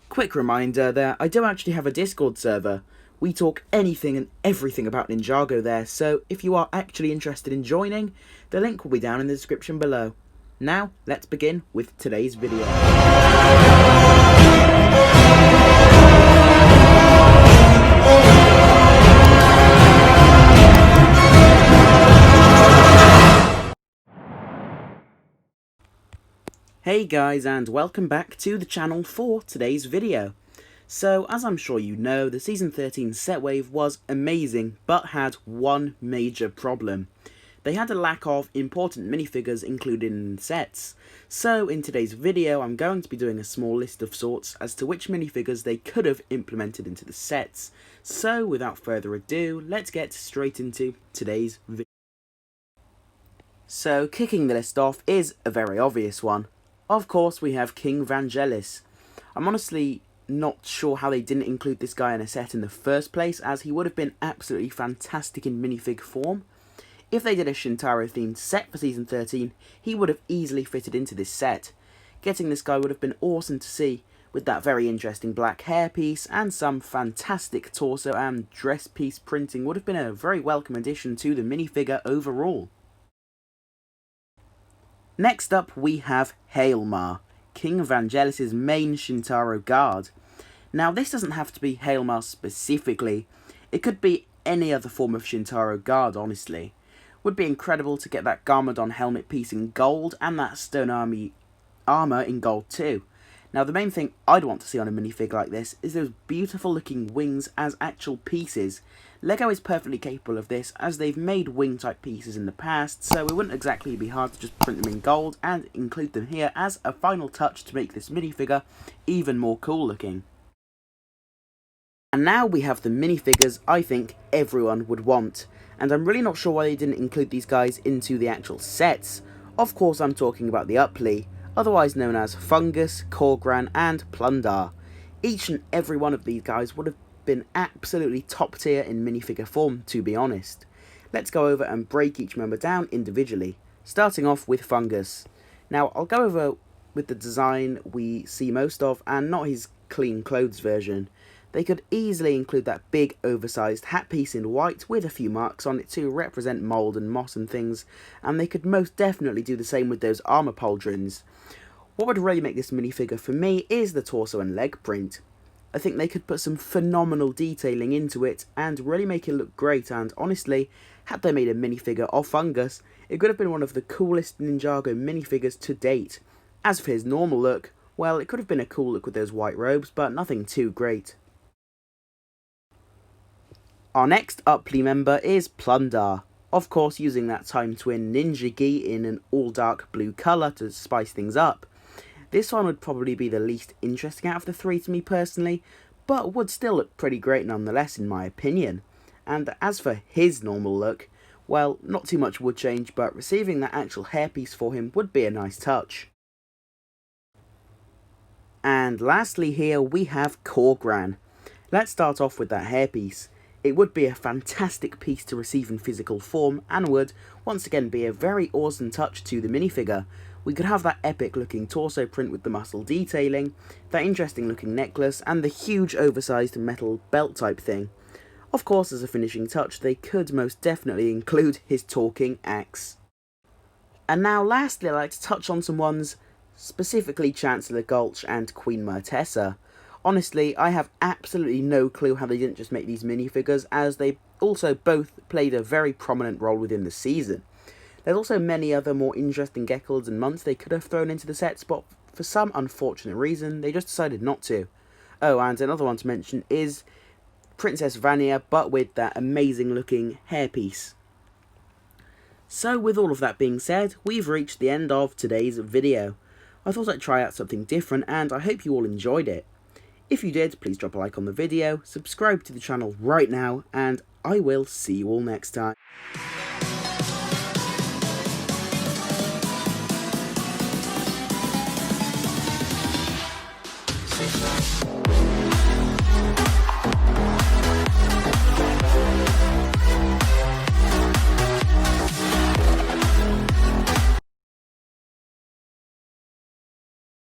Quick reminder there, I do actually have a Discord server. We talk anything and everything about Ninjago there, so if you are actually interested in joining, the link will be down in the description below. Now, let's begin with today's video. Hey guys, and welcome back to the channel for today's video. So, as I'm sure you know, the Season 13 set wave was amazing, but had one major problem. They had a lack of important minifigures included in sets. So, in today's video, I'm going to be doing a small list of sorts as to which minifigures they could have implemented into the sets. So, without further ado, let's get straight into today's video. So, kicking the list off is a very obvious one. Of course, we have King Vangelis. I'm honestly not sure how they didn't include this guy in a set in the first place, as he would have been absolutely fantastic in minifig form. If they did a Shintaro themed set for Season 13, he would have easily fitted into this set. Getting this guy would have been awesome to see, with that very interesting black hairpiece and some fantastic torso and dress piece printing would have been a very welcome addition to the minifigure overall. Next up we have Hailmar, King Vangelis' main Shintaro guard. Now this doesn't have to be Hailmar specifically, it could be any other form of Shintaro guard honestly. Would be incredible to get that Garmadon helmet piece in gold and that Stone Army armour in gold too. Now the main thing I'd want to see on a minifig like this is those beautiful looking wings as actual pieces. LEGO is perfectly capable of this as they've made wing type pieces in the past, so it wouldn't exactly be hard to just print them in gold and include them here as a final touch to make this minifigure even more cool looking. And now we have the minifigures I think everyone would want, and I'm really not sure why they didn't include these guys into the actual sets. Of course I'm talking about the Upply, otherwise known as Fungus, Korgran and Plundar. Each and every one of these guys would have been absolutely top tier in minifigure form, to be honest. Let's go over and break each member down individually, starting off with Fungus. Now I'll go over with the design we see most of and not his clean clothes version. They could easily include that big oversized hat piece in white with a few marks on it to represent mould and moss and things, and they could most definitely do the same with those armour pauldrons. What would really make this minifigure for me is the torso and leg print. I think they could put some phenomenal detailing into it and really make it look great, and honestly, had they made a minifigure of Fungus, it could have been one of the coolest Ninjago minifigures to date. As for his normal look, well, it could have been a cool look with those white robes, but nothing too great. Our next Upply member is Plundar, of course using that Time Twin Ninja Gi in an all dark blue colour to spice things up. This one would probably be the least interesting out of the three to me personally, but would still look pretty great nonetheless in my opinion. And as for his normal look, well, not too much would change, but receiving that actual hairpiece for him would be a nice touch. And lastly here we have Korgran. Let's start off with that hairpiece. It would be a fantastic piece to receive in physical form and would, once again, be a very awesome touch to the minifigure. We could have that epic looking torso print with the muscle detailing, that interesting looking necklace, and the huge oversized metal belt type thing. Of course, as a finishing touch, they could most definitely include his talking axe. And now lastly, I'd like to touch on some ones, specifically Chancellor Gulch and Queen Myrtessa. Honestly, I have absolutely no clue how they didn't just make these minifigures, as they also both played a very prominent role within the season. There's also many other more interesting Geckles and Munts they could have thrown into the sets, but for some unfortunate reason, they just decided not to. Oh, and another one to mention is Princess Vania, but with that amazing looking hairpiece. So with all of that being said, we've reached the end of today's video. I thought I'd try out something different, and I hope you all enjoyed it. If you did, please drop a like on the video, subscribe to the channel right now, and I will see you all next time.